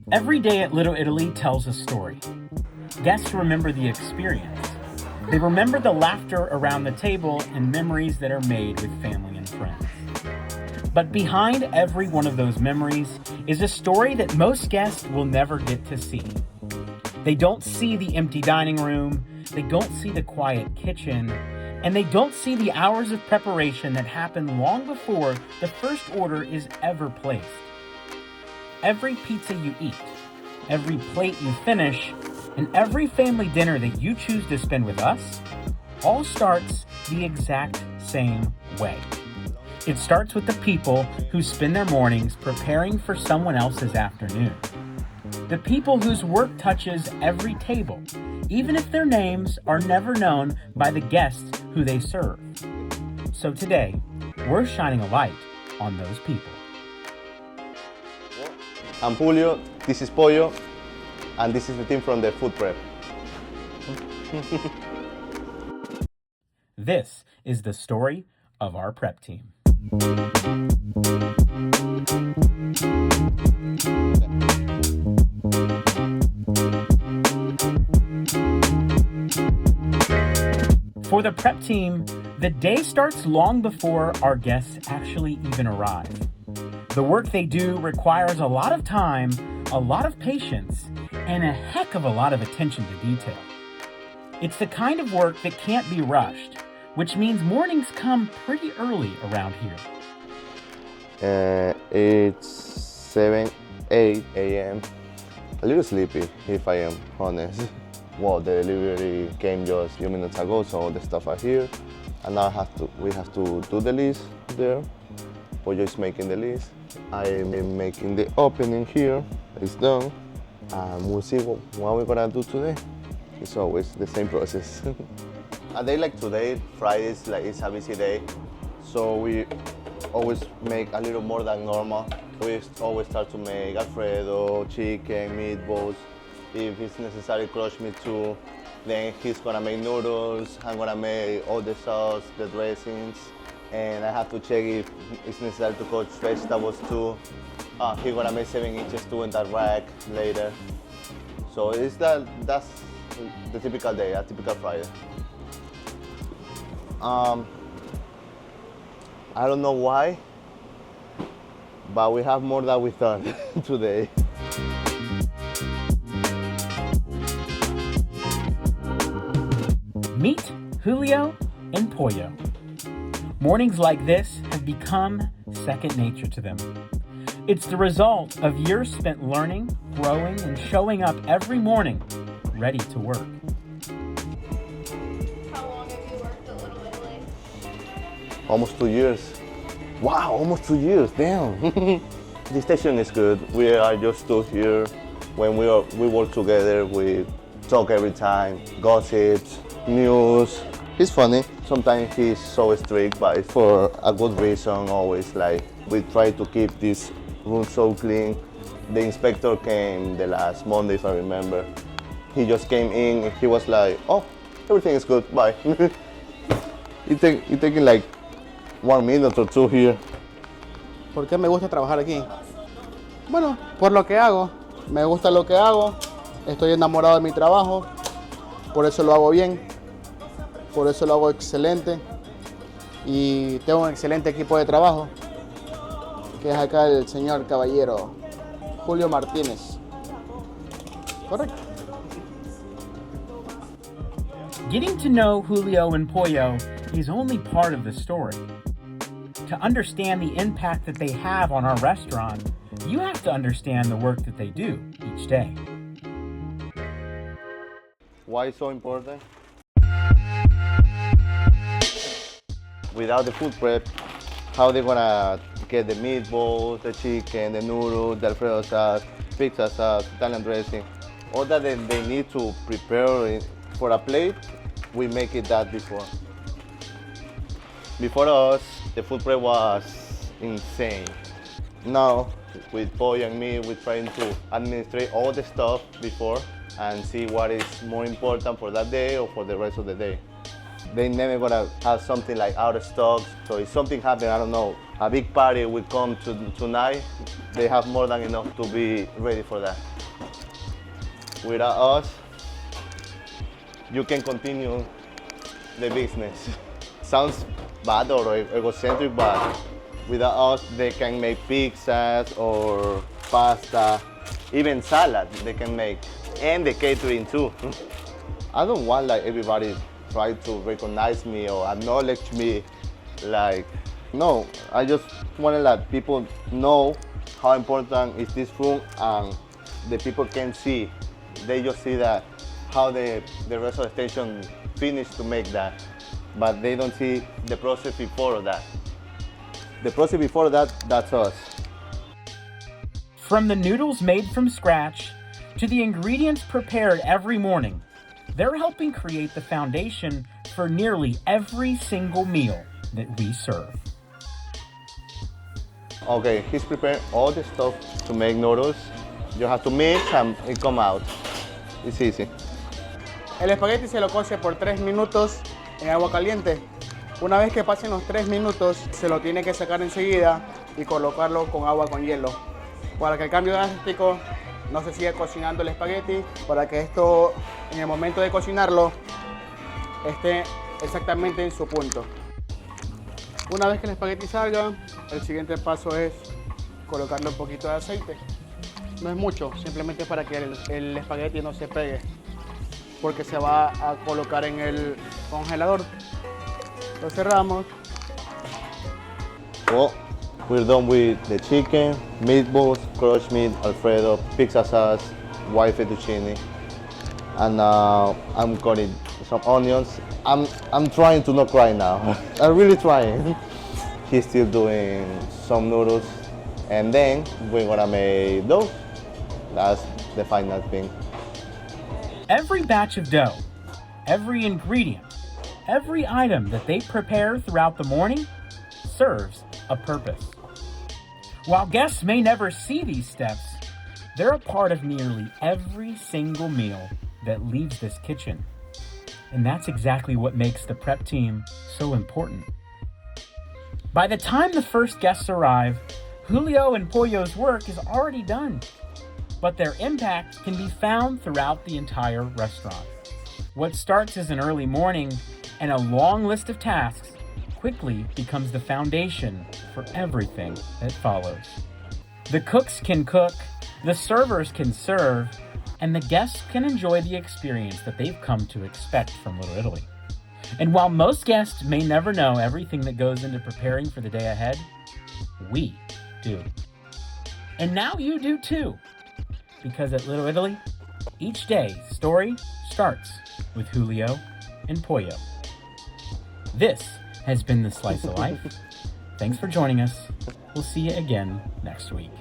Every day at Little Italy tells a story. Guests remember the experience. They remember the laughter around the table and memories that are made with family and friends. But behind every one of those memories is a story that most guests will never get to see. They don't see the empty dining room, they don't see the quiet kitchen, and they don't see the hours of preparation that happen long before the first order is ever placed. Every pizza you eat, every plate you finish, and every family dinner that you choose to spend with us all starts the exact same way. It starts with the people who spend their mornings preparing for someone else's afternoon. The people whose work touches every table, even if their names are never known by the guests who they serve. So today, we're shining a light on those people. I'm Julio, this is Pollo, and this is the team from the food prep. This is the story of our prep team. For the prep team, the day starts long before our guests actually even arrive. The work they do requires a lot of time, a lot of patience, and a heck of a lot of attention to detail. It's the kind of work that can't be rushed, which means mornings come pretty early around here. It's 7, 8 a.m. A little sleepy, if I am honest. Well, the delivery came just a few minutes ago, so all the stuff are here. And now we have to do the list there. Pollo is making the list. I'm making the opening here. It's done. And we'll see what we're gonna do today. It's always the same process. A day like today, Fridays, it's a busy day. So we always make a little more than normal. We always start to make Alfredo, chicken, meatballs. If it's necessary, crushed meat too. Then he's gonna make noodles. I'm gonna make all the sauce, the dressings. And I have to check if it's necessary to cut vegetables too. He's gonna make 7 inches too in that rack later. So that's the typical day, a typical Friday. I don't know why, but we have more than we thought today. Meet Julio and Pollo. Mornings like this have become second nature to them. It's the result of years spent learning, growing, and showing up every morning, ready to work. How long have you worked at Little Italy? Almost 2 years. Wow, almost 2 years, damn. The station is good. We are just two here. When we work together, we talk every time, gossips, news. He's funny. Sometimes he's so strict, but it's for a good reason always. We try to keep this room so clean. The inspector came the last Monday, if I remember. He just came in and he was like, oh, everything is good, bye. It taking like 1 minute or 2 here. ¿Por qué me gusta trabajar aquí? Bueno, por lo que hago. Me gusta lo que hago. Estoy enamorado de mi trabajo. Por eso lo hago bien. Por eso lo hago excelente. Y tengo un excelente equipo de trabajo. Que es acá el señor caballero Julio Martínez. Correcto. Getting to know Julio and Pollo is only part of the story. To understand the impact that they have on our restaurant, you have to understand the work that they do each day. Why it's so important? Without the food prep, how they gonna get the meatballs, the chicken, the noodles, the Alfredo sauce, pizza sauce, Italian dressing, all that they need to prepare for a plate, we make it that before. Before us, the food prep was insane. Now, with Pollo and me, we're trying to administrate all the stuff before and see what is more important for that day or for the rest of the day. They never gonna have something like out of stock. So if something happens, I don't know, a big party will come tonight, they have more than enough to be ready for that. Without us, you can continue the business. Sounds bad or egocentric, but without us, they can make pizzas or pasta, even salad they can make, and the catering too. I don't want like everybody try to recognize me or acknowledge me. Like, no, I just want to let people know how important is this room, and the people can see. They just see that how the rest of the station finished to make that, but they don't see the process before that. The process before that, that's us. From the noodles made from scratch to the ingredients prepared every morning, they're helping create the foundation for nearly every single meal that we serve. Okay, he's prepared all the stuff to make noodles. You have to mix and it come out. It's easy. El espagueti se lo cose por 3 minutos en agua caliente. Una vez que pasen los 3 minutos, se lo tiene que sacar enseguida y colocarlo con agua con hielo. Para que el cambio drástico no se siga cocinando el espagueti, para que esto en el momento de cocinarlo esté exactamente en su punto. Una vez que el espagueti salga, el siguiente paso es colocarle un poquito de aceite. No es mucho, simplemente para que el espagueti no se pegue, porque se va a colocar en el congelador. Lo cerramos. Well, we're done with the chicken, meatballs, crushed meat, Alfredo, pizza sauce, white fettuccine, and now I'm cutting some onions. I'm trying to not cry now. I'm really trying. He's still doing some noodles, and then we're gonna make dough. That's the final thing. Every batch of dough, every ingredient, every item that they prepare throughout the morning serves a purpose. While guests may never see these steps, they're a part of nearly every single meal that leaves this kitchen. And that's exactly what makes the prep team so important. By the time the first guests arrive, Julio and Pollo's work is already done, but their impact can be found throughout the entire restaurant. What starts as an early morning and a long list of tasks quickly becomes the foundation for everything that follows. The cooks can cook, the servers can serve, and the guests can enjoy the experience that they've come to expect from Little Italy. And while most guests may never know everything that goes into preparing for the day ahead, we do. And now you do too. Because at Little Italy, each day's story starts with Julio and Pollo. This has been The Slice of Life. Thanks for joining us. We'll see you again next week.